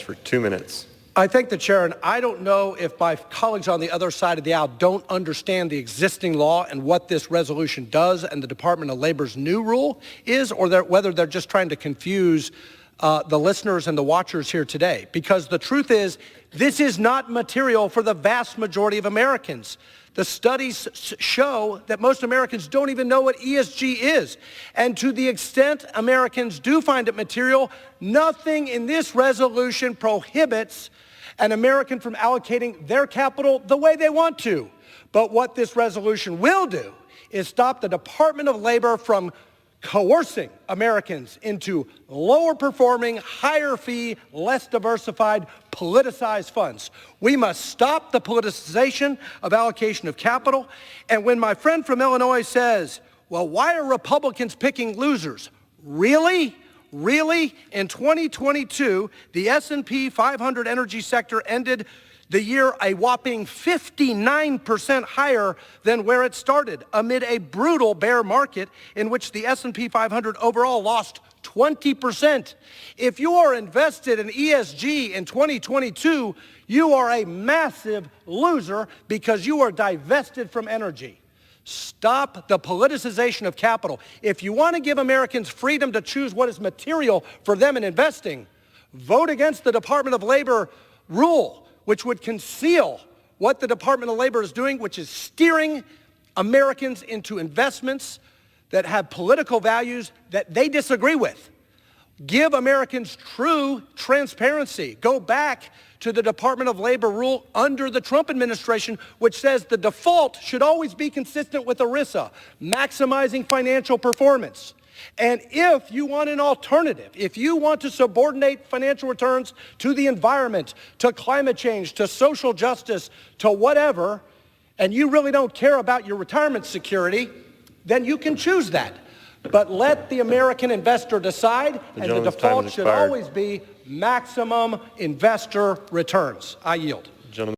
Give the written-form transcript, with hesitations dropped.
for 2 minutes. I thank the chair, and I don't know if my colleagues on the other side of the aisle don't understand the existing law and what this resolution does and the Department of Labor's new rule is, or whether they're just trying to confuse the listeners and the watchers here today. Because the truth is, this is not material for the vast majority of Americans. The studies show that most Americans don't even know what ESG is. And to the extent Americans do find it material, nothing in this resolution prohibits an American from allocating their capital the way they want to. But what this resolution will do is stop the Department of Labor from coercing Americans into lower performing, higher fee, less diversified, politicized funds. We must stop the politicization of allocation of capital. And when my friend from Illinois says, well, why are Republicans picking losers? Really? Really? In 2022, the S&P 500 energy sector ended the year a whopping 59% higher than where it started, amid a brutal bear market in which the S&P 500 overall lost 20%. If you are invested in ESG in 2022, you are a massive loser because you are divested from energy. Stop the politicization of capital. If you want to give Americans freedom to choose what is material for them in investing, vote against the Department of Labor rule, which would conceal what the Department of Labor is doing, which is steering Americans into investments that have political values that they disagree with. Give Americans true transparency. Go back to the Department of Labor rule under the Trump administration, which says the default should always be consistent with ERISA, maximizing financial performance. And if you want an alternative, if you want to subordinate financial returns to the environment, to climate change, to social justice, to whatever, and you really don't care about your retirement security, then you can choose that. But let the American investor decide, and the default should always be maximum investor returns. I yield.